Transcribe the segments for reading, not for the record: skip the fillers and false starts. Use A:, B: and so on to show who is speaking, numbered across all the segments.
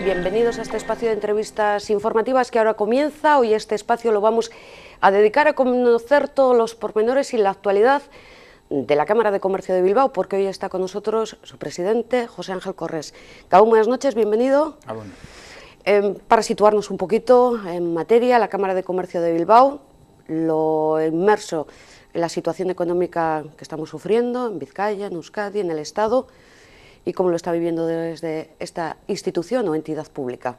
A: Bienvenidos a este espacio de entrevistas informativas que ahora comienza. Hoy este espacio lo vamos a dedicar a conocer todos los pormenores y la actualidad de la Cámara de Comercio de Bilbao, porque hoy está con nosotros su presidente, José Ángel Corrés. Gabón, buenas noches, bienvenido.
B: Bueno.
A: Para situarnos un poquito en materia, la Cámara de Comercio de Bilbao, lo inmerso en la situación económica que estamos sufriendo en Vizcaya, en Euskadi, en el Estado, y cómo lo está viviendo desde esta institución o entidad pública.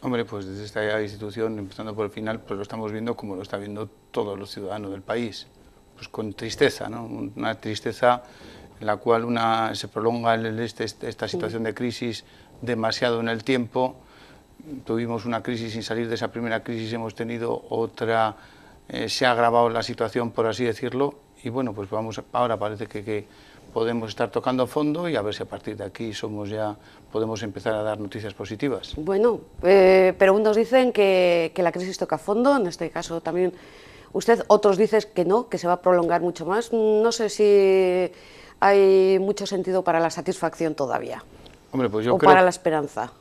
B: Hombre, pues desde esta institución, empezando por el final, pues lo estamos viendo como lo está viendo todos los ciudadanos del país, pues con tristeza, ¿no? Una tristeza en la cual se prolonga esta situación de crisis demasiado en el tiempo. Tuvimos una crisis sin salir de esa primera crisis, hemos tenido otra, se ha agravado la situación, por así decirlo, y bueno, pues ahora parece que podemos estar tocando fondo y a ver si a partir de aquí podemos empezar a dar noticias positivas.
A: Bueno, pero unos dicen que la crisis toca fondo, en este caso también usted, otros dicen que no, que se va a prolongar mucho más. No sé si hay mucho sentido para la satisfacción todavía.
B: Hombre, pues
A: o para la esperanza.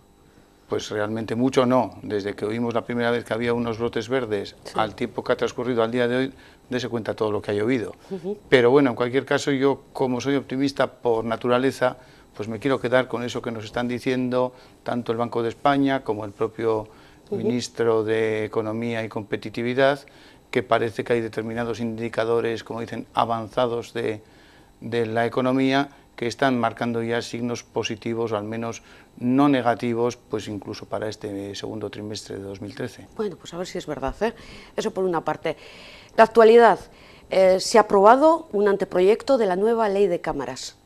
B: Pues realmente mucho no. Desde que oímos la primera vez que había unos brotes verdes, sí, al tiempo que ha transcurrido al día de hoy, dése cuenta todo lo que ha llovido. Pero bueno, en cualquier caso, yo como soy optimista por naturaleza, pues me quiero quedar con eso que nos están diciendo tanto el Banco de España como el propio ministro de Economía y Competitividad, que parece que hay determinados indicadores, como dicen, avanzados de la economía, que están marcando ya signos positivos, o al menos no negativos, pues incluso para este segundo trimestre de 2013.
A: Bueno, pues a ver si es verdad, ¿eh? Eso por una parte. La actualidad, se ha aprobado un anteproyecto de la nueva ley de cámaras.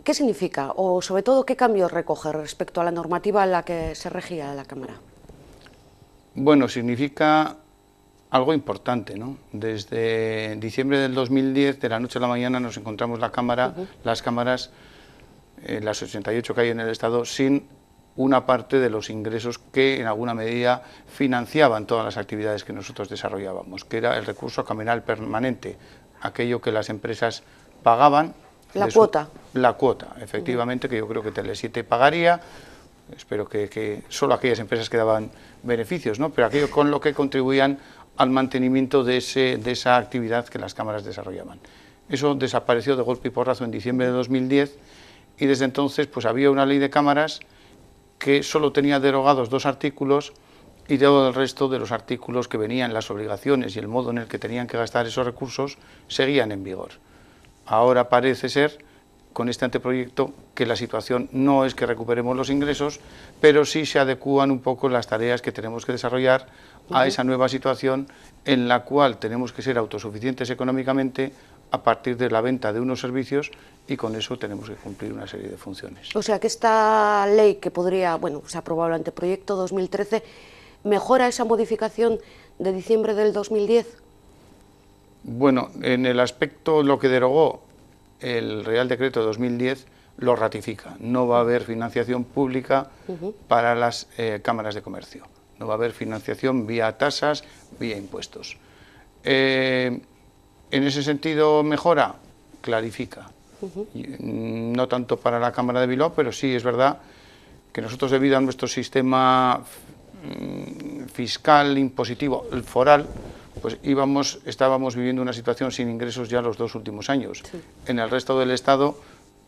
A: ¿Qué significa? O sobre todo, ¿qué cambios recoge respecto a la normativa en la que se regía la Cámara?
B: Bueno, significa algo importante, ¿no? Desde diciembre del 2010, de la noche a la mañana, nos encontramos las cámaras, las 88 que hay en el Estado, sin una parte de los ingresos que en alguna medida financiaban todas las actividades que nosotros desarrollábamos, que era el recurso cameral permanente, aquello que las empresas pagaban.
A: La cuota.
B: La cuota, efectivamente, que yo creo que Tele7 pagaría. Espero que solo aquellas empresas que daban beneficios, ¿no? Pero aquello con lo que contribuían al mantenimiento de esa actividad que las cámaras desarrollaban. Eso desapareció de golpe y porrazo en diciembre de 2010 y desde entonces pues había una ley de cámaras que solo tenía derogados 2 artículos y todo el resto de los artículos que venían, las obligaciones y el modo en el que tenían que gastar esos recursos, seguían en vigor. Ahora parece ser, con este anteproyecto, que la situación no es que recuperemos los ingresos, pero sí se adecúan un poco las tareas que tenemos que desarrollar a esa nueva situación en la cual tenemos que ser autosuficientes económicamente a partir de la venta de unos servicios y con eso tenemos que cumplir una serie de funciones.
A: O sea que esta ley que podría, bueno, se ha aprobado el anteproyecto 2013, ¿mejora esa modificación de diciembre del 2010?
B: Bueno, en el aspecto, lo que derogó el Real Decreto de 2010 lo ratifica. No va a haber financiación pública para las cámaras de comercio. No va a haber financiación vía tasas, vía impuestos. En ese sentido, mejora, clarifica. No tanto para la Cámara de Bilbao, pero sí es verdad que nosotros, debido a nuestro sistema fiscal, impositivo, el foral, pues estábamos viviendo una situación sin ingresos ya los 2 últimos años. Sí. En el resto del Estado,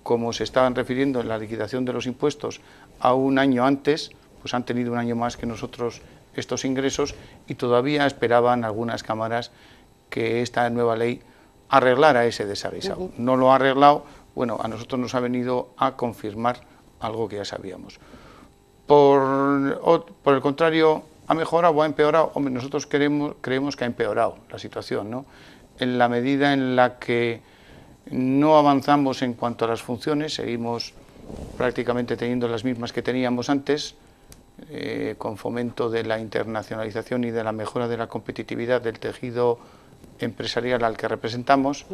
B: como se estaban refiriendo en la liquidación de los impuestos a un año antes, pues han tenido un año más que nosotros estos ingresos y todavía esperaban algunas cámaras que esta nueva ley arreglara ese desaguisado. No lo ha arreglado, bueno, a nosotros nos ha venido a confirmar algo que ya sabíamos. Por el contrario, ¿ha mejorado o ha empeorado? Hombre, nosotros creemos que ha empeorado la situación, ¿no? En la medida en la que no avanzamos en cuanto a las funciones, seguimos prácticamente teniendo las mismas que teníamos antes, con fomento de la internacionalización y de la mejora de la competitividad del tejido empresarial al que representamos.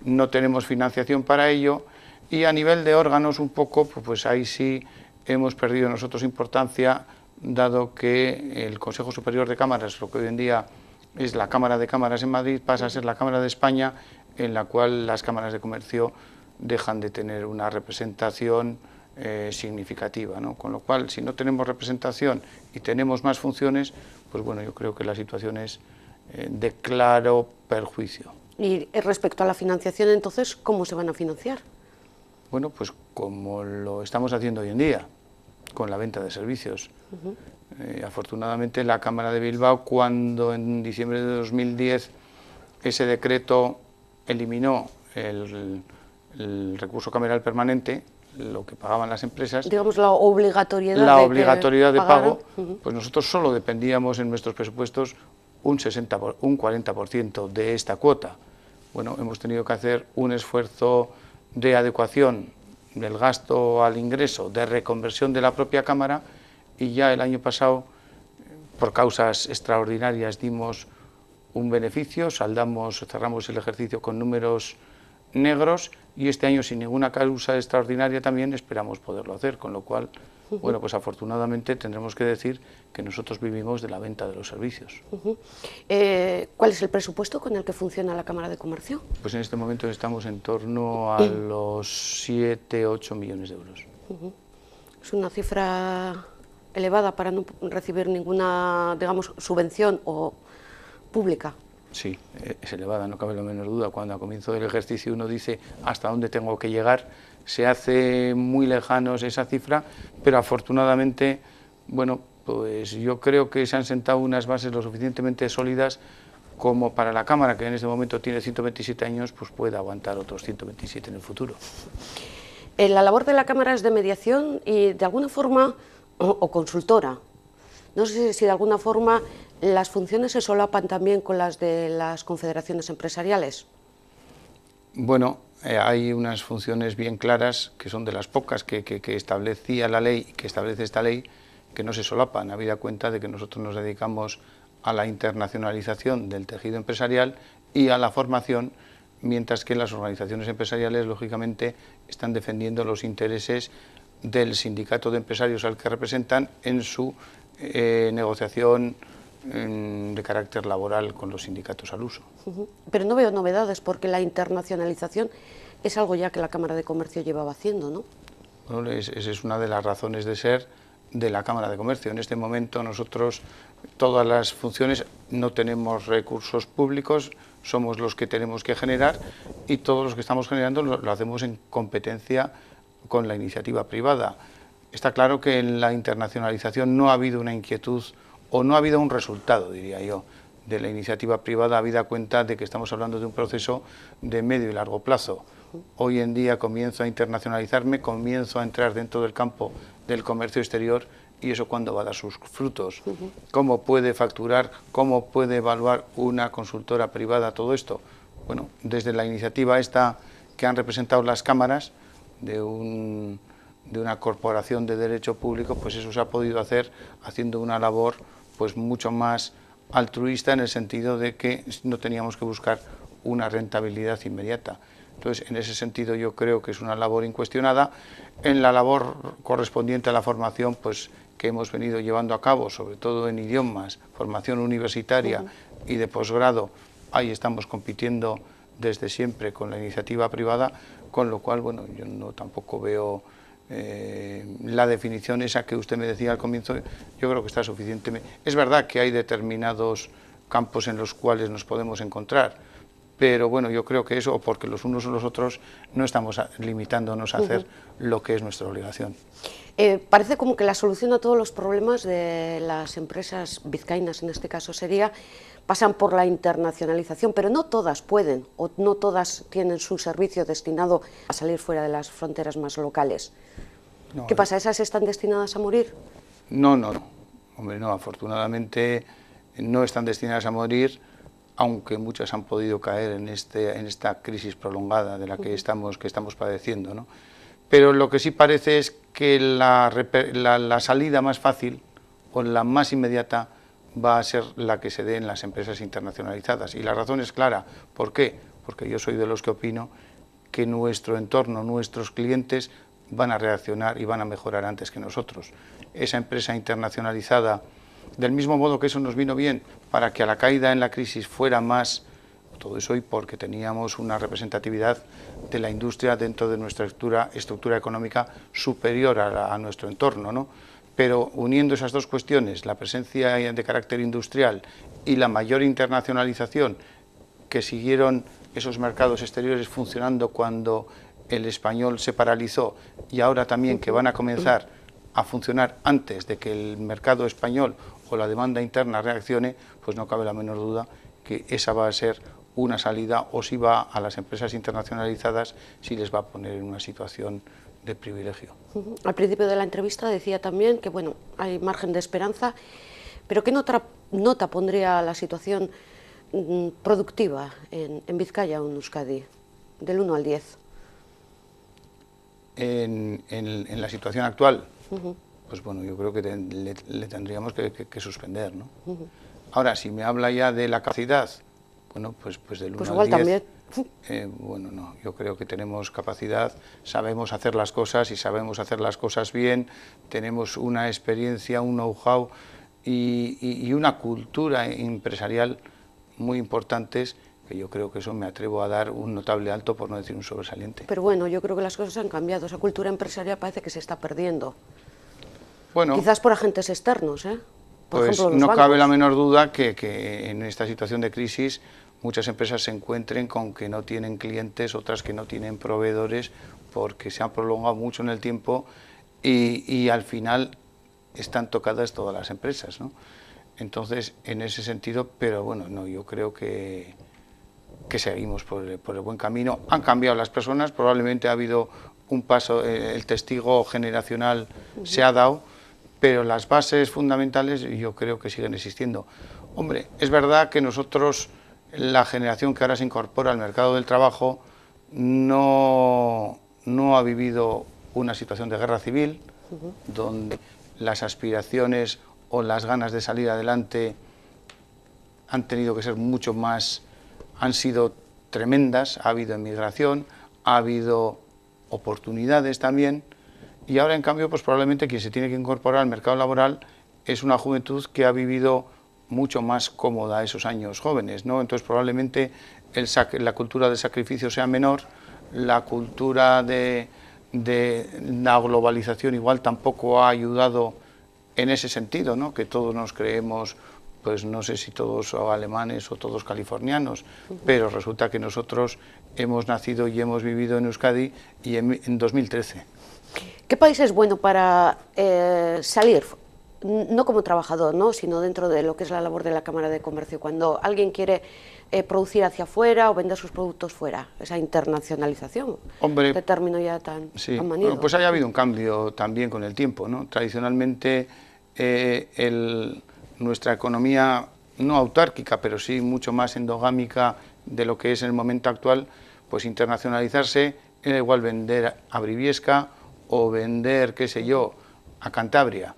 B: No tenemos financiación para ello y a nivel de órganos un poco, pues ahí sí hemos perdido nosotros importancia, dado que el Consejo Superior de Cámaras, lo que hoy en día es la Cámara de Cámaras en Madrid, pasa a ser la Cámara de España, en la cual las cámaras de comercio dejan de tener una representación significativa, ¿no? Con lo cual, si no tenemos representación y tenemos más funciones, pues bueno, yo creo que la situación es de claro perjuicio.
A: Y respecto a la financiación, entonces, ¿cómo se van a financiar?
B: Bueno, pues como lo estamos haciendo hoy en día, con la venta de servicios. Afortunadamente, la Cámara de Bilbao, cuando en diciembre de 2010 ese decreto eliminó el recurso cameral permanente, lo que pagaban las empresas,
A: digamos la obligatoriedad
B: de pago, pues nosotros solo dependíamos en nuestros presupuestos un 40% de esta cuota. Bueno, hemos tenido que hacer un esfuerzo de adecuación del gasto al ingreso, de reconversión de la propia Cámara, y ya el año pasado, por causas extraordinarias, dimos un beneficio, cerramos el ejercicio con números negros, y este año, sin ninguna causa extraordinaria, también esperamos poderlo hacer, con lo cual, bueno, pues afortunadamente tendremos que decir que nosotros vivimos de la venta de los servicios.
A: ¿Cuál es el presupuesto con el que funciona la Cámara de Comercio?
B: Pues en este momento estamos en torno a los 7-8 millones de euros.
A: Es una cifra elevada para no recibir ninguna, digamos, subvención o pública.
B: Sí, es elevada, no cabe la menor duda. Cuando a comienzo del ejercicio uno dice hasta dónde tengo que llegar, se hace muy lejanos esa cifra, pero afortunadamente, bueno, pues yo creo que se han sentado unas bases lo suficientemente sólidas como para la Cámara, que en este momento tiene 127 años, pues pueda aguantar otros 127 en el futuro.
A: La labor de la Cámara es de mediación y de alguna forma, o consultora. No sé si de alguna forma las funciones se solapan también con las de las confederaciones empresariales.
B: Bueno, hay unas funciones bien claras, que son de las pocas que establecía la ley, que establece esta ley, que no se solapan, habida cuenta de que nosotros nos dedicamos a la internacionalización del tejido empresarial y a la formación, mientras que las organizaciones empresariales, lógicamente, están defendiendo los intereses del sindicato de empresarios al que representan en su negociación de carácter laboral con los sindicatos al uso.
A: Pero no veo novedades, porque la internacionalización es algo ya que la Cámara de Comercio llevaba haciendo, ¿no?
B: Bueno, esa es una de las razones de ser de la Cámara de Comercio. En este momento nosotros, todas las funciones, no tenemos recursos públicos, somos los que tenemos que generar, y todos los que estamos generando lo hacemos en competencia con la iniciativa privada. Está claro que en la internacionalización no ha habido una inquietud, o no ha habido un resultado, diría yo, de la iniciativa privada, habida cuenta de que estamos hablando de un proceso de medio y largo plazo. Hoy en día comienzo a internacionalizarme, comienzo a entrar dentro del campo del comercio exterior, y eso ¿cuándo va a dar sus frutos? ¿Cómo puede facturar, cómo puede evaluar una consultora privada todo esto? Bueno, desde la iniciativa esta que han representado las cámaras de una corporación de derecho público, pues eso se ha podido hacer haciendo una labor pues mucho más altruista, en el sentido de que no teníamos que buscar una rentabilidad inmediata. Entonces, en ese sentido yo creo que es una labor incuestionada. En la labor correspondiente a la formación, pues que hemos venido llevando a cabo, sobre todo en idiomas, formación universitaria y de posgrado, ahí estamos compitiendo desde siempre con la iniciativa privada, con lo cual, bueno, yo no tampoco veo la definición esa que usted me decía al comienzo, yo creo que está suficientemente. Es verdad que hay determinados campos en los cuales nos podemos encontrar, pero bueno, yo creo que eso, o porque los unos o los otros, no estamos limitándonos a hacer lo que es nuestra obligación.
A: Parece como que la solución a todos los problemas de las empresas vizcaínas, en este caso sería, pasan por la internacionalización, pero no todas pueden, o no todas tienen su servicio destinado a salir fuera de las fronteras más locales. No, ¿qué pasa? ¿Esas están destinadas a morir?
B: No, hombre, no, afortunadamente no están destinadas a morir, aunque muchas han podido caer en esta crisis prolongada de la que estamos padeciendo, ¿no? Pero lo que sí parece es que la salida más fácil o la más inmediata va a ser la que se dé en las empresas internacionalizadas. Y la razón es clara. ¿Por qué? Porque yo soy de los que opino que nuestro entorno, nuestros clientes van a reaccionar y van a mejorar antes que nosotros. Esa empresa internacionalizada, del mismo modo que eso nos vino bien para que a la caída en la crisis fuera más todo eso y porque teníamos una representatividad de la industria dentro de nuestra estructura económica superior a nuestro entorno, ¿no? Pero uniendo esas dos cuestiones, la presencia de carácter industrial y la mayor internacionalización que siguieron esos mercados exteriores funcionando cuando el español se paralizó y ahora también que van a comenzar a funcionar antes de que el mercado español o la demanda interna reaccione, pues no cabe la menor duda que esa va a ser una salida o si va a las empresas internacionalizadas, si les va a poner en una situación de privilegio.
A: Al principio de la entrevista decía también que bueno, hay margen de esperanza, pero ¿qué nota pondría la situación productiva en Vizcaya o en Euskadi, del 1 al 10?
B: En la situación actual, pues bueno, yo creo que le tendríamos que suspender, ¿no? Ahora, si me habla ya de la capacidad, bueno, pues del 1 al 10,
A: también.
B: bueno, no, yo creo que tenemos capacidad, sabemos hacer las cosas y sabemos hacer las cosas bien, tenemos una experiencia, un know-how y una cultura empresarial muy importantes, que yo creo que eso me atrevo a dar un notable alto, por no decir un sobresaliente.
A: Pero bueno, yo creo que las cosas han cambiado, esa cultura empresarial parece que se está perdiendo.
B: Bueno,
A: quizás por agentes externos, ¿eh? Por
B: pues
A: ejemplo, los
B: no
A: bancos.
B: cabe la menor duda que en esta situación de crisis muchas empresas se encuentren con que no tienen clientes, otras que no tienen proveedores, porque se ha prolongado mucho en el tiempo y al final están tocadas todas las empresas, ¿no? Entonces, en ese sentido, pero bueno, no, yo creo que seguimos por el buen camino. Han cambiado las personas, probablemente ha habido un paso, el testigo generacional se ha dado, pero las bases fundamentales yo creo que siguen existiendo. Hombre, es verdad que nosotros, la generación que ahora se incorpora al mercado del trabajo, no ha vivido una situación de guerra civil, donde las aspiraciones o las ganas de salir adelante han tenido que ser mucho más, han sido tremendas, ha habido emigración, ha habido oportunidades también, y ahora en cambio pues probablemente quien se tiene que incorporar al mercado laboral es una juventud que ha vivido mucho más cómoda esos años jóvenes, ¿no? Entonces probablemente la cultura del sacrificio sea menor, la cultura de la globalización igual tampoco ha ayudado en ese sentido, ¿no? Que todos nos creemos, pues no sé si todos alemanes o todos californianos, pero resulta que nosotros hemos nacido y hemos vivido en Euskadi y en 2013.
A: ¿Qué país es bueno para salir, no como trabajador, ¿no?, sino dentro de lo que es la labor de la Cámara de Comercio, cuando alguien quiere producir hacia afuera o vender sus productos fuera, esa internacionalización?
B: Hombre,
A: este término ya tan manido.
B: Bueno, pues haya habido un cambio también con el tiempo, ¿no? Tradicionalmente nuestra economía, no autárquica, pero sí mucho más endogámica de lo que es en el momento actual, pues internacionalizarse era igual vender a Briviesca o vender, qué sé yo, a Cantabria.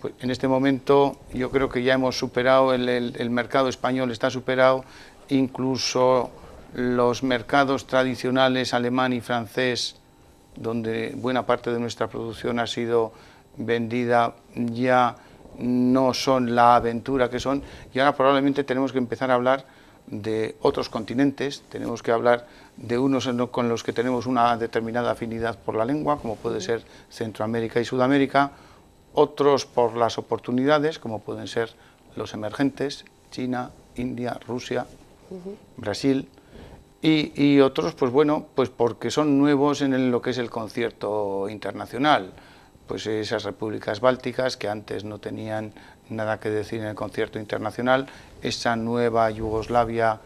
B: Pues en este momento yo creo que ya hemos superado, el mercado español está superado, incluso los mercados tradicionales alemán y francés, donde buena parte de nuestra producción ha sido vendida, ya no son la aventura que son, y ahora probablemente tenemos que empezar a hablar de otros continentes, tenemos que hablar de unos con los que tenemos una determinada afinidad por la lengua, como puede ser Centroamérica y Sudamérica, otros por las oportunidades, como pueden ser los emergentes, China, India, Rusia, Brasil, y otros, pues bueno, pues porque son nuevos en lo que es el concierto internacional, pues esas repúblicas bálticas que antes no tenían nada que decir en el concierto internacional, esa nueva Yugoslavia,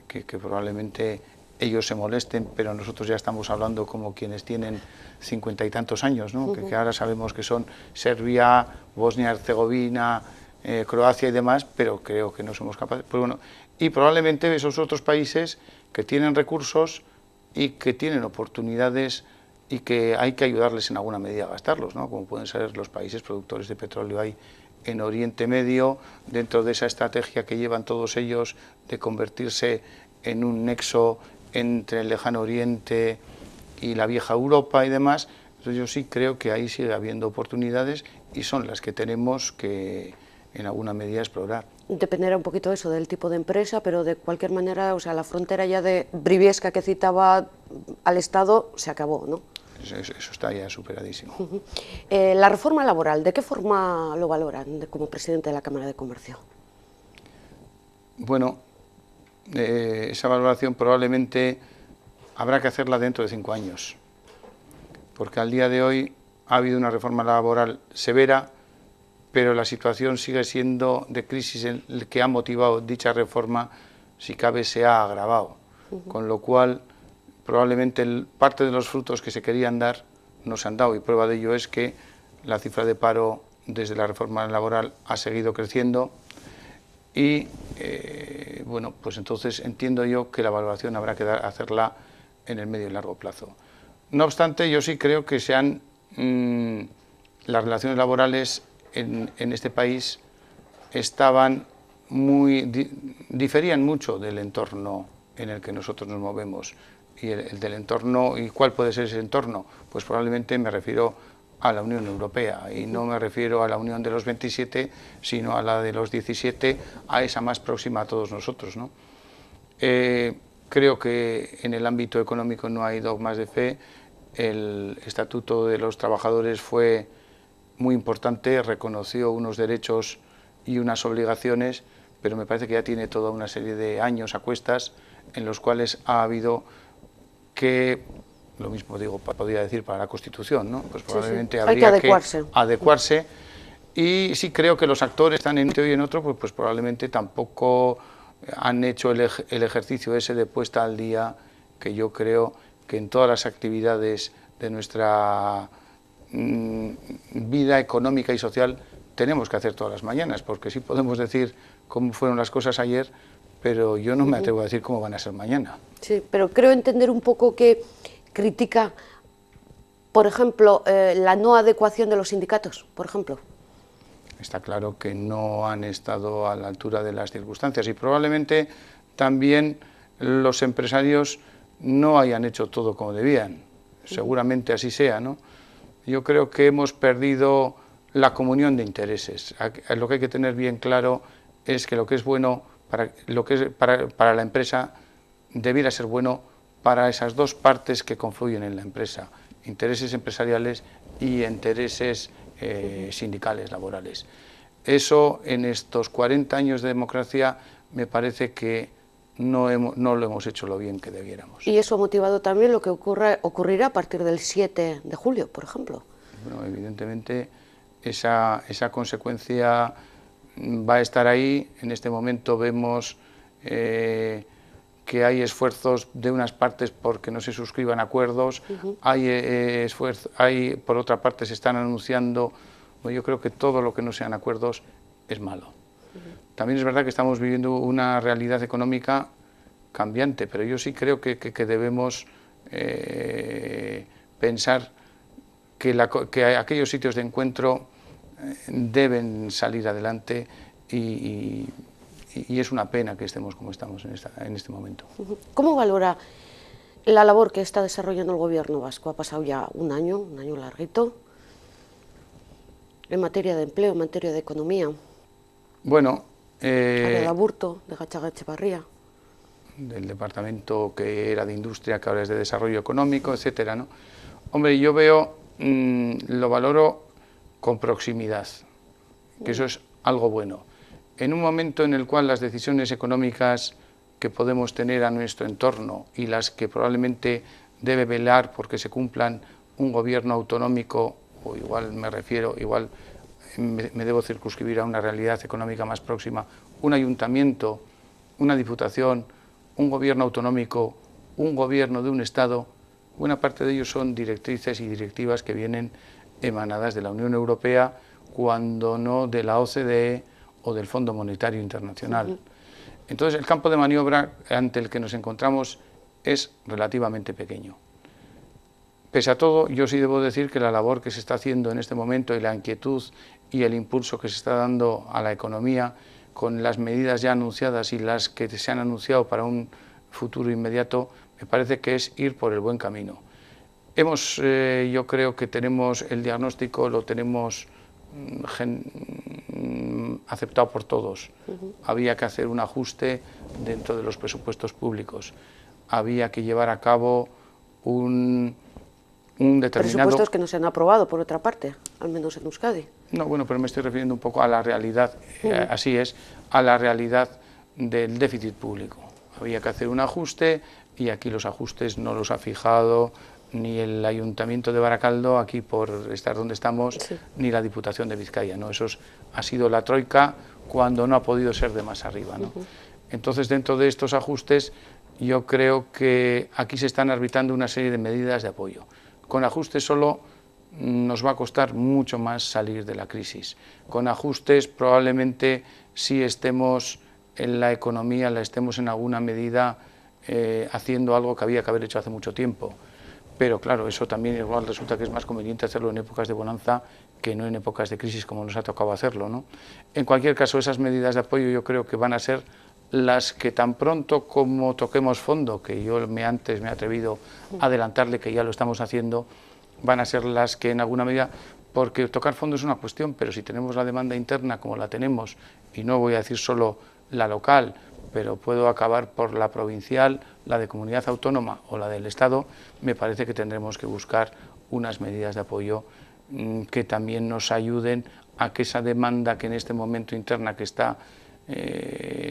B: que probablemente ellos se molesten, pero nosotros ya estamos hablando como quienes tienen 50 y tantos años, ¿no? Que ahora sabemos que son Serbia, Bosnia-Herzegovina, Croacia y demás, pero creo que no somos capaces. Pues bueno, y probablemente esos otros países que tienen recursos y que tienen oportunidades y que hay que ayudarles en alguna medida a gastarlos, ¿no? Como pueden ser los países productores de petróleo ahí en Oriente Medio, dentro de esa estrategia que llevan todos ellos de convertirse en un nexo entre el lejano Oriente y la vieja Europa y demás. Entonces yo sí creo que ahí sigue habiendo oportunidades y son las que tenemos que en alguna medida explorar.
A: Dependerá un poquito eso del tipo de empresa, pero de cualquier manera, o sea, la frontera ya de Briviesca que citaba al Estado se acabó, ¿no?
B: Eso está ya superadísimo.
A: La reforma laboral, ¿de qué forma lo valoran como presidente de la Cámara de Comercio?
B: Bueno, esa valoración probablemente habrá que hacerla dentro de 5 años, porque al día de hoy ha habido una reforma laboral severa, pero la situación sigue siendo de crisis. El que ha motivado dicha reforma, si cabe, se ha agravado, con lo cual probablemente parte de los frutos que se querían dar no se han dado, y prueba de ello es que la cifra de paro desde la reforma laboral ha seguido creciendo y bueno, pues entonces entiendo yo que la valoración habrá que hacerla en el medio y largo plazo. No obstante, yo sí creo que las relaciones laborales en este país diferían mucho del entorno en el que nosotros nos movemos. Y el del entorno, ¿y cuál puede ser ese entorno? Pues probablemente me refiero a la Unión Europea, y no me refiero a la Unión de los 27, sino a la de los 17, a esa más próxima a todos nosotros, ¿no? Creo que en el ámbito económico no hay dogmas de fe. El Estatuto de los Trabajadores fue muy importante, reconoció unos derechos y unas obligaciones, pero me parece que ya tiene toda una serie de años a cuestas en los cuales ha habido que, lo mismo digo, podría decir para la Constitución, ¿no? Pues probablemente
A: sí.
B: habría
A: que
B: adecuarse, y sí creo que los actores están en un y en otro, pues probablemente tampoco han hecho el ejercicio ese de puesta al día que yo creo que en todas las actividades de nuestra vida económica y social tenemos que hacer todas las mañanas, porque sí podemos decir cómo fueron las cosas ayer, pero yo no me atrevo a decir cómo van a ser mañana.
A: Sí, pero creo entender un poco que critica, por ejemplo, la no adecuación de los sindicatos, por ejemplo.
B: Está claro que no han estado a la altura de las circunstancias, y probablemente también los empresarios no hayan hecho todo como debían. Seguramente así sea, ¿no? Yo creo que hemos perdido la comunión de intereses. Lo que hay que tener bien claro es que lo que es bueno para la empresa debiera ser bueno para esas dos partes que confluyen en la empresa: intereses empresariales y intereses sindicales, laborales. Eso, en estos 40 años de democracia, me parece que no lo hemos hecho lo bien que debiéramos.
A: Y eso ha motivado también lo que ocurrirá a partir del 7 de julio, por ejemplo.
B: Bueno, evidentemente esa consecuencia va a estar ahí. En este momento vemos que hay esfuerzos de unas partes porque no se suscriban acuerdos, por otra parte se están anunciando. Bueno, yo creo que todo lo que no sean acuerdos es malo. También es verdad que estamos viviendo una realidad económica cambiante, pero yo sí creo que debemos pensar que aquellos sitios de encuentro deben salir adelante, y es una pena que estemos como estamos en este momento.
A: ¿Cómo valora la labor que está desarrollando el Gobierno vasco? Ha pasado ya un año larguito, en materia de empleo, en materia de economía.
B: Bueno,
A: de Aburto, de Gachaga-Echevarría.
B: Del departamento que era de industria, que ahora es de desarrollo económico, etcétera, ¿no? Hombre, yo lo valoro con proximidad, que eso es algo bueno. En un momento en el cual las decisiones económicas que podemos tener a nuestro entorno y las que probablemente debe velar porque se cumplan un gobierno autonómico, o igual me debo circunscribir a una realidad económica más próxima, un ayuntamiento, una diputación, un gobierno autonómico, un gobierno de un Estado, buena parte de ellos son directrices y directivas que vienen emanadas de la Unión Europea, cuando no de la OCDE o del Fondo Monetario Internacional. Entonces, el campo de maniobra ante el que nos encontramos es relativamente pequeño. Pese a todo, yo sí debo decir que la labor que se está haciendo en este momento, y la inquietud y el impulso que se está dando a la economía, con las medidas ya anunciadas y las que se han anunciado para un futuro inmediato, me parece que es ir por el buen camino. Yo creo que tenemos el diagnóstico, lo tenemos aceptado por todos. Había que hacer un ajuste dentro de los presupuestos públicos. Había que llevar a cabo un determinado...
A: Presupuestos que no se han aprobado, por otra parte, al menos en Euskadi.
B: No, bueno, pero me estoy refiriendo un poco a la realidad, así es, a la realidad del déficit público. Había que hacer un ajuste y aquí los ajustes no los ha fijado ni el Ayuntamiento de Baracaldo, aquí por estar donde estamos, sí, ni la Diputación de Vizcaya, ¿no? Eso ha sido la troika cuando no ha podido ser de más arriba, ¿no? Entonces, dentro de estos ajustes, yo creo que aquí se están arbitrando una serie de medidas de apoyo. Con ajustes solo nos va a costar mucho más salir de la crisis. Con ajustes probablemente sí estemos en la economía, la estemos en alguna medida haciendo algo que había que haber hecho hace mucho tiempo. Pero claro, eso también igual resulta que es más conveniente hacerlo en épocas de bonanza que no en épocas de crisis como nos ha tocado hacerlo, ¿no? En cualquier caso, esas medidas de apoyo yo creo que van a ser las que tan pronto como toquemos fondo, que yo antes me he atrevido a adelantarle que ya lo estamos haciendo, van a ser las que en alguna medida, porque tocar fondo es una cuestión, pero si tenemos la demanda interna como la tenemos, y no voy a decir solo la local, pero puedo acabar por la provincial, la de comunidad autónoma o la del Estado, me parece que tendremos que buscar unas medidas de apoyo que también nos ayuden a que esa demanda que en este momento interna que está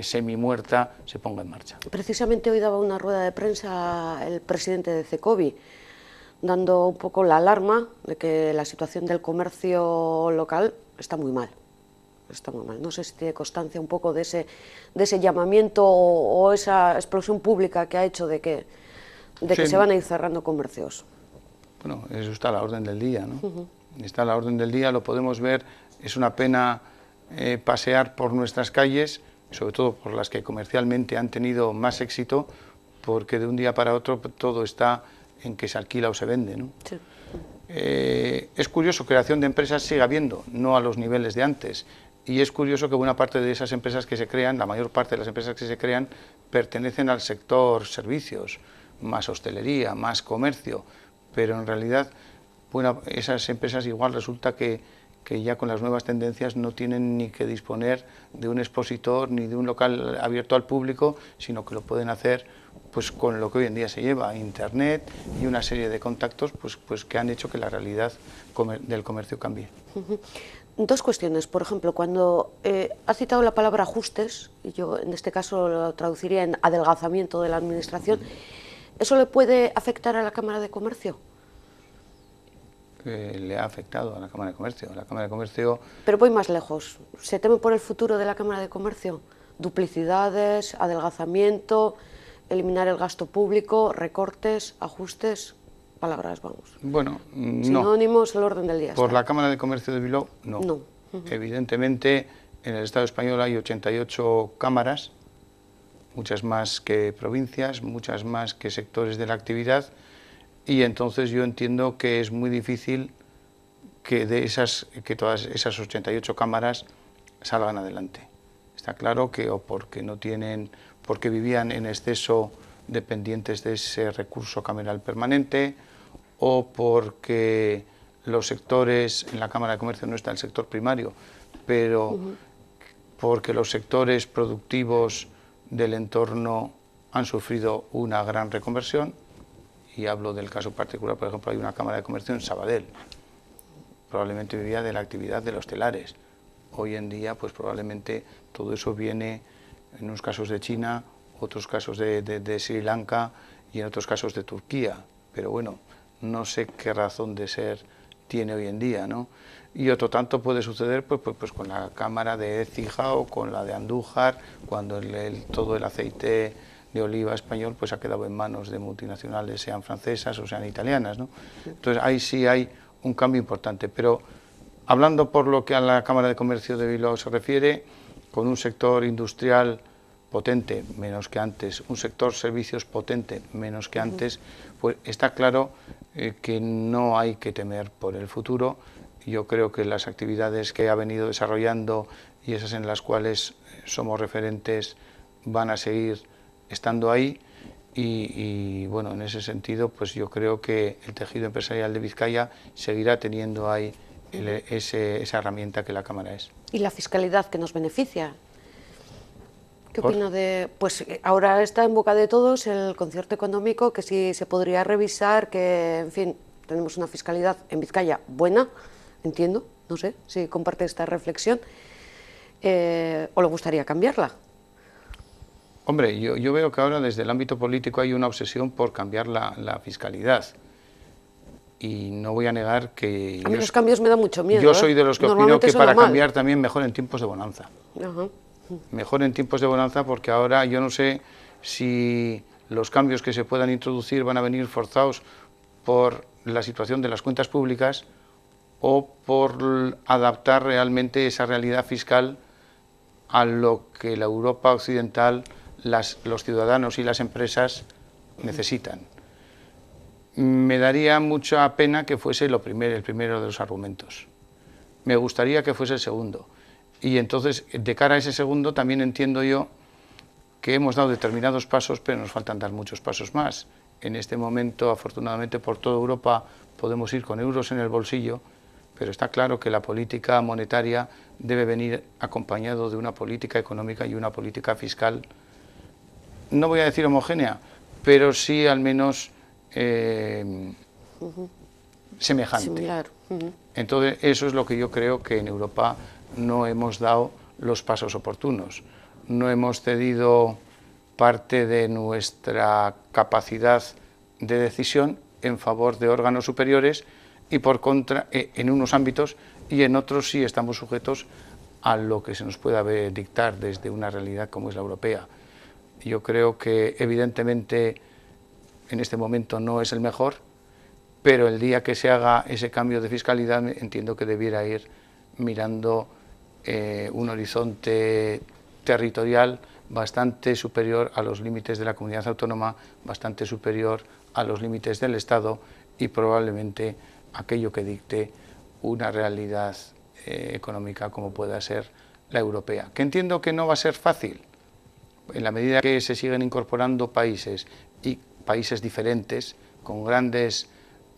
B: semi-muerta se ponga en marcha.
A: Precisamente hoy daba una rueda de prensa el presidente de CECOBI, dando un poco la alarma de que la situación del comercio local está muy mal. Está muy mal. No sé si tiene constancia un poco de ese llamamiento o esa explosión pública que ha hecho de que se van a ir cerrando comercios.
B: Bueno, eso está a la orden del día, ¿no? Está a la orden del día, lo podemos ver, es una pena pasear por nuestras calles, sobre todo por las que comercialmente han tenido más éxito, porque de un día para otro todo está en que se alquila o se vende, ¿no? Sí. Es curioso que la creación de empresas siga habiendo, no a los niveles de antes. Y es curioso que buena parte de esas empresas que se crean, la mayor parte de las empresas que se crean, pertenecen al sector servicios, más hostelería, más comercio, pero en realidad esas empresas igual resulta que ya con las nuevas tendencias no tienen ni que disponer de un expositor ni de un local abierto al público, sino que lo pueden hacer pues con lo que hoy en día se lleva, Internet y una serie de contactos pues que han hecho que la realidad del comercio cambie.
A: Dos cuestiones. Por ejemplo, cuando ha citado la palabra ajustes, y yo en este caso lo traduciría en adelgazamiento de la administración, ¿eso le puede afectar a la Cámara de Comercio?
B: Le ha afectado a la Cámara de Comercio. La Cámara de Comercio...
A: Pero voy más lejos. ¿Se teme por el futuro de la Cámara de Comercio? Duplicidades, adelgazamiento, eliminar el gasto público, recortes, ajustes... Palabras, vamos.
B: Bueno, no.
A: Sinónimos, el orden del día.
B: Por la Cámara de Comercio de Bilbao, no.
A: No.
B: Evidentemente, en el Estado español hay 88 cámaras, muchas más que provincias, muchas más que sectores de la actividad, y entonces yo entiendo que es muy difícil que todas esas 88 cámaras salgan adelante. Está claro que o porque porque vivían en exceso dependientes de ese recurso cameral permanente, o porque los sectores, en la Cámara de Comercio no está el sector primario, pero porque los sectores productivos del entorno han sufrido una gran reconversión, y hablo del caso particular, por ejemplo, hay una Cámara de Comercio en Sabadell, probablemente vivía de la actividad de los telares. Hoy en día, pues probablemente todo eso viene, en unos casos de China, otros casos de Sri Lanka y en otros casos de Turquía, pero bueno, no sé qué razón de ser tiene hoy en día, ¿no? Y otro tanto puede suceder pues con la cámara de Écija o con la de Andújar, cuando todo el aceite de oliva español pues ha quedado en manos de multinacionales, sean francesas o sean italianas, ¿no? Entonces ahí sí hay un cambio importante, pero hablando por lo que a la Cámara de Comercio de Bilbao se refiere, con un sector industrial potente, menos que antes, un sector servicios potente, menos que antes, pues está claro que no hay que temer por el futuro. Yo creo que las actividades que ha venido desarrollando y esas en las cuales somos referentes van a seguir estando ahí y bueno, en ese sentido pues yo creo que el tejido empresarial de Vizcaya seguirá teniendo ahí esa herramienta que la Cámara es.
A: ¿Y la fiscalidad que nos beneficia? ¿Qué opina de...? Pues ahora está en boca de todos el concierto económico, que sí se podría revisar, que, en fin, tenemos una fiscalidad en Vizcaya buena, entiendo, no sé si comparte esta reflexión, o le gustaría cambiarla.
B: Hombre, yo veo que ahora desde el ámbito político hay una obsesión por cambiar la fiscalidad. Y no voy a negar que...
A: A mí los cambios me dan mucho miedo.
B: Yo soy de los que opino que para cambiar también mejor en tiempos de bonanza.
A: Ajá.
B: Mejor en tiempos de bonanza, porque ahora yo no sé si los cambios que se puedan introducir van a venir forzados por la situación de las cuentas públicas o por adaptar realmente esa realidad fiscal a lo que la Europa occidental, los ciudadanos y las empresas necesitan. Me daría mucha pena que fuese el primero de los argumentos. Me gustaría que fuese el segundo. Y entonces, de cara a ese segundo, también entiendo yo que hemos dado determinados pasos, pero nos faltan dar muchos pasos más. En este momento, afortunadamente, por toda Europa podemos ir con euros en el bolsillo, pero está claro que la política monetaria debe venir acompañado de una política económica y una política fiscal, no voy a decir homogénea, pero sí al menos semejante.
A: Similar.
B: Entonces, eso es lo que yo creo que en Europa no hemos dado los pasos oportunos. No hemos cedido parte de nuestra capacidad de decisión en favor de órganos superiores y por contra, en unos ámbitos, y en otros sí estamos sujetos a lo que se nos pueda dictar desde una realidad como es la europea. Yo creo que evidentemente en este momento no es el mejor, pero el día que se haga ese cambio de fiscalidad entiendo que debiera ir mirando un horizonte territorial bastante superior a los límites de la comunidad autónoma, bastante superior a los límites del Estado y probablemente aquello que dicte una realidad económica como pueda ser la europea. Que entiendo que no va a ser fácil, en la medida que se siguen incorporando países y países diferentes, con grandes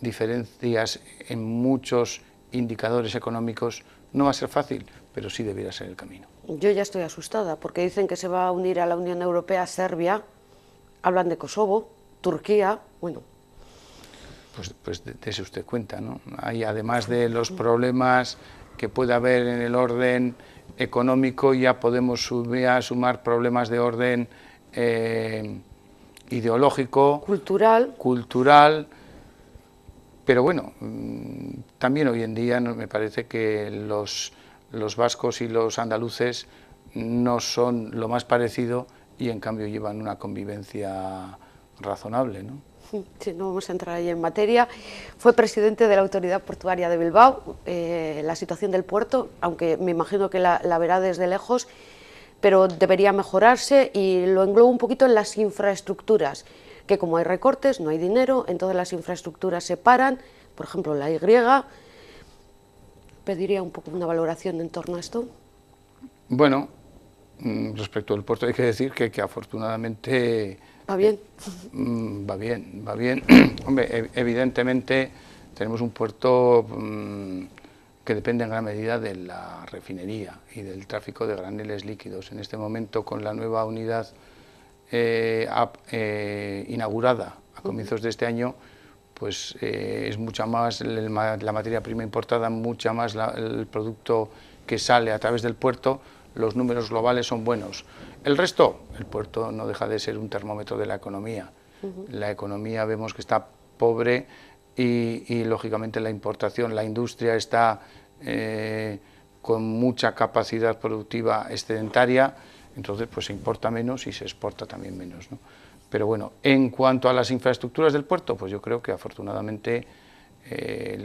B: diferencias en muchos indicadores económicos, no va a ser fácil, pero sí debería ser el camino.
A: Yo ya estoy asustada, porque dicen que se va a unir a la Unión Europea Serbia, hablan de Kosovo, Turquía, bueno.
B: Pues dése usted cuenta, ¿no? Hay, además de los problemas que puede haber en el orden económico, ya podemos sumar problemas de orden ideológico, cultural, pero bueno, también hoy en día me parece que los vascos y los andaluces no son lo más parecido y en cambio llevan una convivencia razonable, ¿no?
A: Sí, no vamos a entrar ahí en materia. Fue presidente de la Autoridad Portuaria de Bilbao. La situación del puerto, aunque me imagino que la verá desde lejos, pero debería mejorarse, y lo englobo un poquito en las infraestructuras, que como hay recortes, no hay dinero, entonces las infraestructuras se paran, por ejemplo la Y. Pediría un poco una valoración en torno a esto.
B: Bueno, respecto al puerto hay que decir que afortunadamente...
A: ¿Va bien?
B: Va bien, va bien. Hombre, evidentemente tenemos un puerto que depende en gran medida de la refinería y del tráfico de graneles líquidos. En este momento, con la nueva unidad inaugurada a comienzos de este año, pues es mucha más la materia prima importada, mucha más el producto que sale a través del puerto. Los números globales son buenos. El resto, el puerto no deja de ser un termómetro de la economía. La economía vemos que está pobre y lógicamente la importación, la industria está con mucha capacidad productiva excedentaria, entonces pues se importa menos y se exporta también menos, ¿no? Pero bueno, en cuanto a las infraestructuras del puerto, pues yo creo que afortunadamente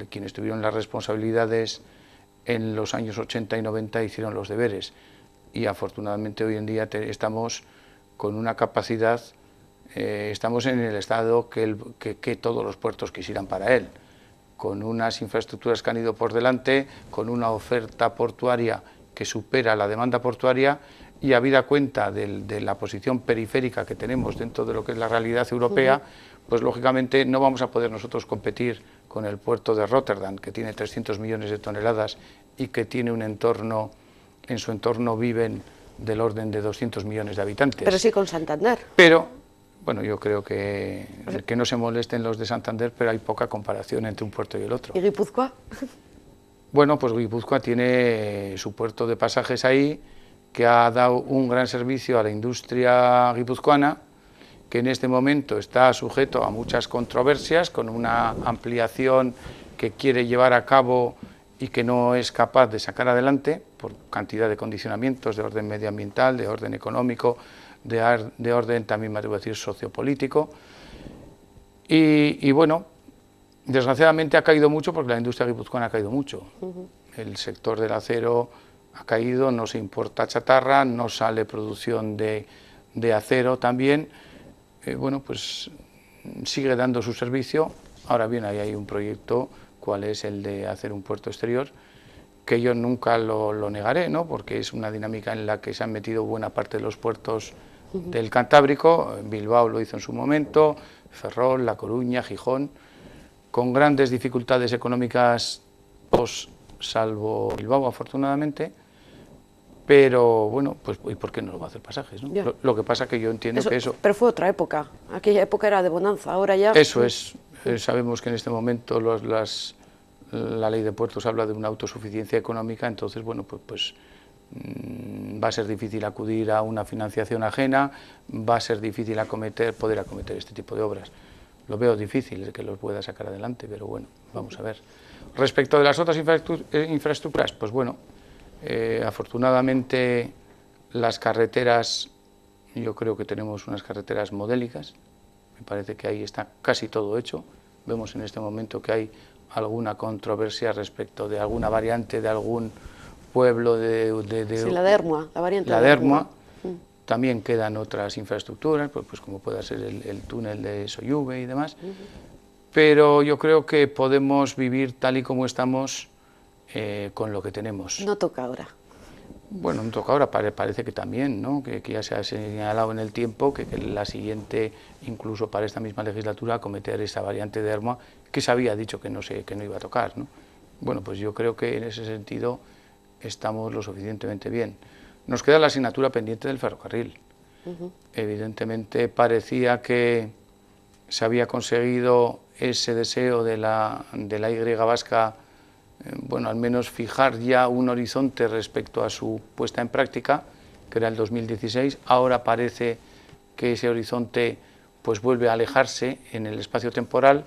B: quienes tuvieron las responsabilidades en los años 80 y 90 hicieron los deberes. Y afortunadamente hoy en día estamos con una capacidad, estamos en el estado que todos los puertos quisieran para él, con unas infraestructuras que han ido por delante, con una oferta portuaria que supera la demanda portuaria, y habida cuenta de la posición periférica que tenemos dentro de lo que es la realidad europea, pues lógicamente no vamos a poder nosotros competir con el puerto de Rotterdam, que tiene 300 millones de toneladas y que tiene un entorno, en su entorno viven del orden de 200 millones de habitantes.
A: Pero sí con Santander.
B: Pero, bueno, yo creo que no se molesten los de Santander, pero hay poca comparación entre un puerto y el otro.
A: ¿Y Guipúzcoa?
B: Bueno, pues Guipúzcoa tiene su puerto de pasajes ahí, que ha dado un gran servicio a la industria guipuzcoana, que en este momento está sujeto a muchas controversias, con una ampliación que quiere llevar a cabo y que no es capaz de sacar adelante por cantidad de condicionamientos de orden medioambiental, de orden económico, de orden también, me atrevo a decir, sociopolítico. Y bueno, desgraciadamente ha caído mucho porque la industria guipuzcoana ha caído mucho. El sector del acero ha caído, no se importa chatarra, no sale producción de acero también. Bueno, pues sigue dando su servicio. Ahora bien, ahí hay un proyecto, cuál es el de hacer un puerto exterior, que yo nunca lo negaré, ¿no? Porque es una dinámica en la que se han metido buena parte de los puertos del Cantábrico. Bilbao lo hizo en su momento, Ferrol, La Coruña, Gijón, con grandes dificultades económicas, salvo Bilbao, afortunadamente. Pero bueno, pues ¿y por qué no lo va a hacer pasajes, no? Lo que pasa que yo entiendo que eso...
A: Pero fue otra época, aquella época era de bonanza, ahora ya...
B: Eso es, sabemos que en este momento la ley de puertos habla de una autosuficiencia económica, entonces bueno, pues va a ser difícil acudir a una financiación ajena, va a ser difícil poder acometer este tipo de obras. Lo veo difícil que los pueda sacar adelante, pero bueno, vamos a ver. Respecto de las otras infraestructuras, pues bueno, afortunadamente las carreteras, yo creo que tenemos unas carreteras modélicas, me parece que ahí está casi todo hecho. Vemos en este momento que hay alguna controversia respecto de alguna variante de algún pueblo
A: sí, la de Ermua, la variante
B: de Ermua. También quedan otras infraestructuras, pues como pueda ser el túnel de Soyuve y demás, pero yo creo que podemos vivir tal y como estamos con lo que tenemos.
A: No toca ahora.
B: Bueno, no toca ahora, parece que también, ¿no? Que ya se ha señalado en el tiempo que la siguiente, incluso para esta misma legislatura, acometer esa variante de Ermua, que se había dicho que no iba a tocar, ¿no? Bueno, pues yo creo que en ese sentido estamos lo suficientemente bien. Nos queda la asignatura pendiente del ferrocarril. Evidentemente parecía que se había conseguido ese deseo de la Y vasca, bueno, al menos fijar ya un horizonte respecto a su puesta en práctica, que era el 2016. Ahora parece que ese horizonte pues vuelve a alejarse en el espacio temporal.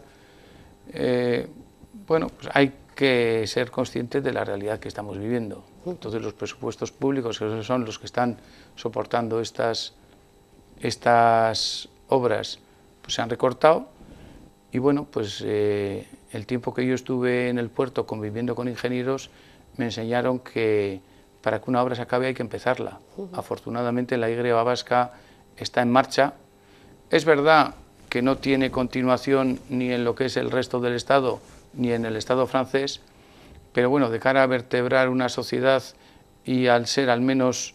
B: Bueno, pues hay que ser conscientes de la realidad que estamos viviendo. Entonces los presupuestos públicos, que son los que están soportando estas obras, pues se han recortado. Y bueno, pues el tiempo que yo estuve en el puerto conviviendo con ingenieros me enseñaron que para que una obra se acabe hay que empezarla. Afortunadamente la Y vasca está en marcha. Es verdad que no tiene continuación ni en lo que es el resto del Estado ni en el Estado francés, pero bueno, de cara a vertebrar una sociedad y al ser al menos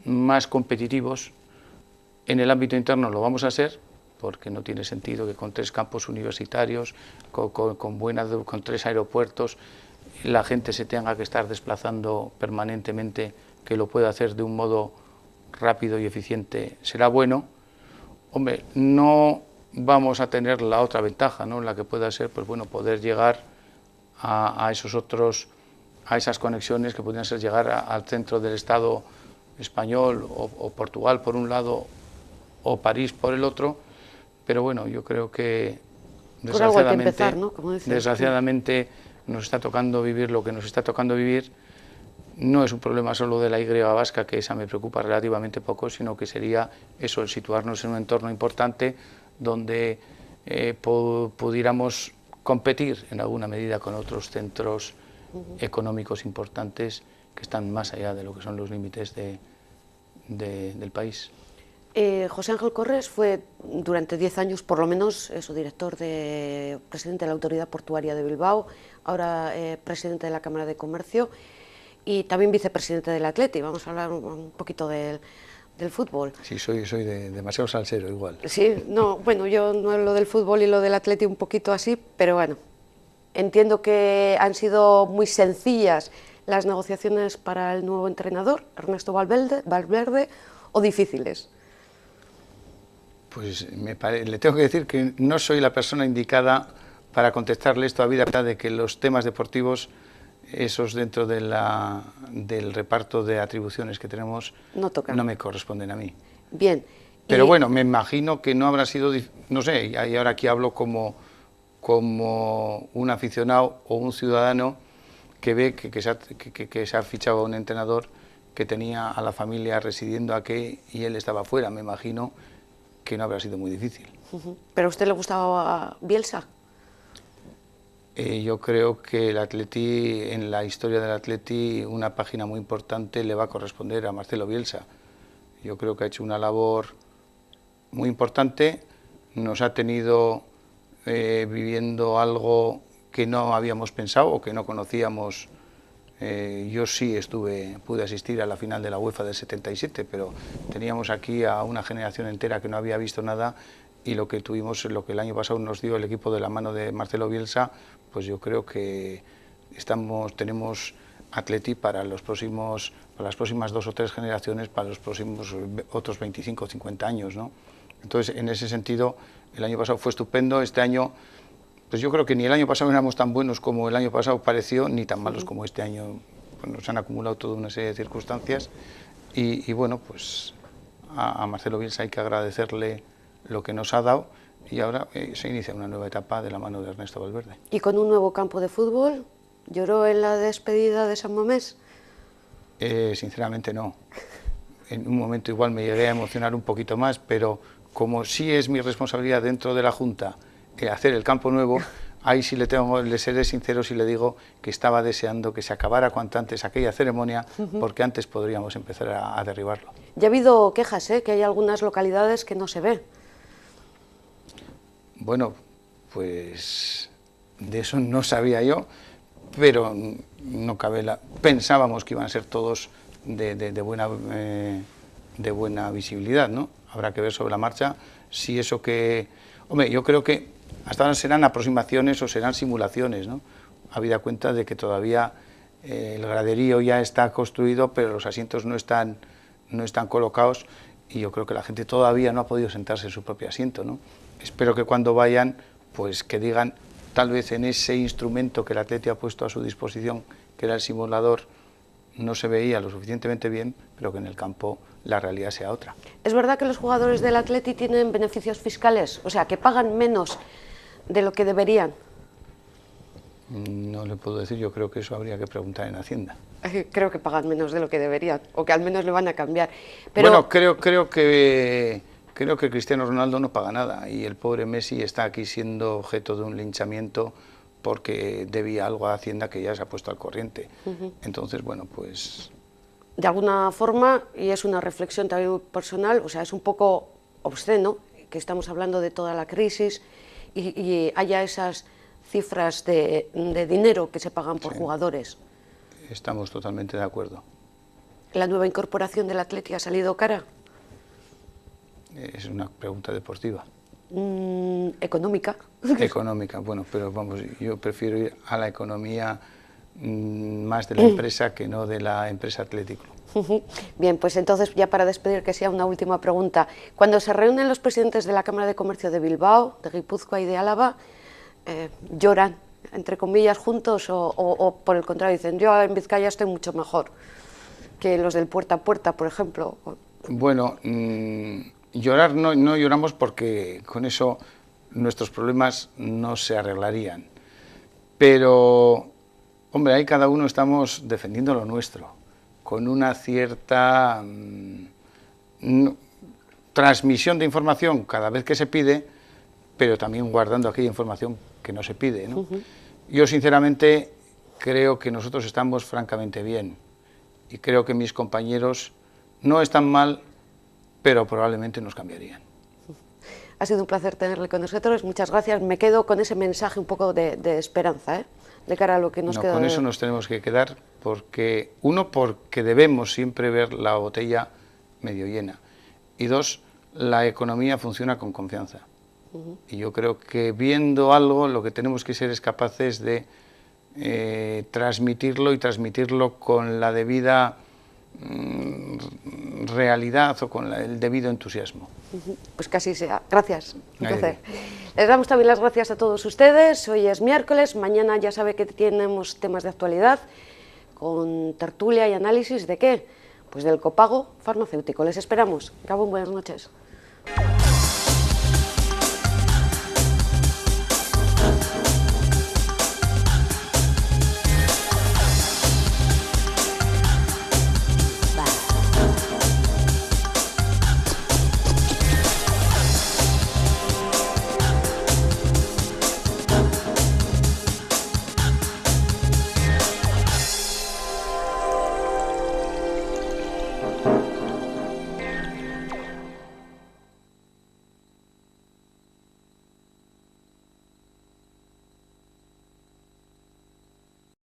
B: más competitivos en el ámbito interno lo vamos a ser, porque no tiene sentido que con 3 campus universitarios, con 3 aeropuertos, la gente se tenga que estar desplazando permanentemente, que lo pueda hacer de un modo rápido y eficiente, será bueno. Hombre, no vamos a tener la otra ventaja, ¿no? La que pueda ser, pues bueno, poder llegar a esas conexiones que podrían ser llegar al centro del Estado español o Portugal por un lado o París por el otro, pero bueno, yo creo que desgraciadamente nos está tocando vivir lo que nos está tocando vivir. No es un problema solo de la Y vasca, que esa me preocupa relativamente poco, sino que sería eso, el situarnos en un entorno importante donde pudiéramos competir en alguna medida con otros centros económicos importantes que están más allá de lo que son los límites del país.
A: José Ángel Corres fue durante 10 años por lo menos presidente de la Autoridad Portuaria de Bilbao, ahora presidente de la Cámara de Comercio y también vicepresidente del Athletic. Vamos a hablar un poquito de del fútbol.
B: Sí, soy demasiado salsero igual.
A: Sí, no, bueno, yo no lo del fútbol y lo del Atleti un poquito así, pero bueno, entiendo que han sido muy sencillas las negociaciones para el nuevo entrenador, Ernesto Valverde, o difíciles.
B: Pues le tengo que decir que no soy la persona indicada para contestarle esto, habida cuenta de que los temas deportivos, esos dentro del reparto de atribuciones que tenemos, no me corresponden a mí.
A: Bien.
B: Pero bueno, me imagino que no habrá sido, no sé, y ahora aquí hablo como un aficionado o un ciudadano que ve que se ha fichado a un entrenador que tenía a la familia residiendo aquí y él estaba fuera. Me imagino que no habrá sido muy difícil.
A: ¿Pero a usted le gustaba Bielsa?
B: Yo creo que el Atleti, en la historia del Atleti, una página muy importante le va a corresponder a Marcelo Bielsa. Yo creo que ha hecho una labor muy importante, nos ha tenido viviendo algo que no habíamos pensado o que no conocíamos. Yo sí pude asistir a la final de la UEFA del 77, pero teníamos aquí a una generación entera que no había visto nada, y lo que tuvimos, lo que el año pasado nos dio el equipo de la mano de Marcelo Bielsa, pues yo creo que tenemos Atleti para las próximas 2 o 3 generaciones, para los próximos otros 25 o 50 años, ¿no? Entonces, en ese sentido, el año pasado fue estupendo. Este año, pues yo creo que ni el año pasado éramos tan buenos como el año pasado pareció, ni tan malos como este año. Pues nos han acumulado toda una serie de circunstancias y bueno, pues a Marcelo Bielsa hay que agradecerle lo que nos ha dado, y ahora se inicia una nueva etapa de la mano de Ernesto Valverde.
A: ¿Y con un nuevo campo de fútbol? ¿Lloró en la despedida de San Mamés?
B: Sinceramente no. En un momento igual me llegué a emocionar un poquito más, pero como sí es mi responsabilidad dentro de la Junta hacer el campo nuevo, ahí sí le seré sincero si le digo que estaba deseando que se acabara cuanto antes aquella ceremonia, porque antes podríamos empezar a derribarlo.
A: Ya ha habido quejas, que hay algunas localidades que no se ve.
B: Bueno, pues de eso no sabía yo, pero no cabe pensábamos que iban a ser todos de buena visibilidad, ¿no? Habrá que ver sobre la marcha si eso que... Hombre, yo creo que hasta ahora serán aproximaciones o serán simulaciones, ¿no? Habida cuenta de que todavía el graderío ya está construido, pero los asientos no están colocados, y yo creo que la gente todavía no ha podido sentarse en su propio asiento, ¿no? Espero que cuando vayan, pues que digan, tal vez en ese instrumento que el Atleti ha puesto a su disposición, que era el simulador, no se veía lo suficientemente bien, pero que en el campo la realidad sea otra.
A: ¿Es verdad que los jugadores del Atleti tienen beneficios fiscales? O sea, que pagan menos de lo que deberían.
B: No le puedo decir, yo creo que eso habría que preguntar en Hacienda.
A: Creo que pagan menos de lo que deberían, o que al menos le van a cambiar. Pero...
B: Bueno, creo que Cristiano Ronaldo no paga nada, y el pobre Messi está aquí siendo objeto de un linchamiento porque debía algo a Hacienda que ya se ha puesto al corriente. Entonces, bueno, pues...
A: De alguna forma, y es una reflexión también personal, o sea, es un poco obsceno que estamos hablando de toda la crisis y haya esas cifras de dinero que se pagan por jugadores.
B: Estamos totalmente de acuerdo.
A: ¿La nueva incorporación del Atleti ha salido cara?
B: Es una pregunta deportiva.
A: ¿Económica?
B: Económica, bueno, pero vamos, yo prefiero ir a la economía más de la empresa que no de la empresa Atlético.
A: Bien, pues entonces, ya para despedir, que sea una última pregunta. Cuando se reúnen los presidentes de la Cámara de Comercio de Bilbao, de Guipúzcoa y de Álava, ¿lloran, entre comillas, juntos o por el contrario, dicen, yo en Vizcaya estoy mucho mejor que los del puerta a puerta, por ejemplo?
B: Bueno, llorar no lloramos, porque con eso nuestros problemas no se arreglarían. Pero, hombre, ahí cada uno estamos defendiendo lo nuestro, con una cierta transmisión de información cada vez que se pide, pero también guardando aquella información que no se pide, ¿no? Yo, sinceramente, creo que nosotros estamos francamente bien, y creo que mis compañeros no están mal, pero probablemente nos cambiarían.
A: Ha sido un placer tenerle con nosotros, muchas gracias. Me quedo con ese mensaje un poco de esperanza, de cara a lo que nos queda.
B: Con eso nos tenemos que quedar, porque debemos siempre ver la botella medio llena. Y dos, la economía funciona con confianza. Y yo creo que viendo algo, lo que tenemos que ser es capaces de transmitirlo, y transmitirlo con la debida realidad o con el debido entusiasmo.
A: Pues que así sea. Gracias. Un placer. Les damos también las gracias a todos ustedes. Hoy es miércoles, mañana ya sabe que tenemos temas de actualidad con tertulia y análisis de qué, pues del copago farmacéutico. Les esperamos. Acabo, buenas noches.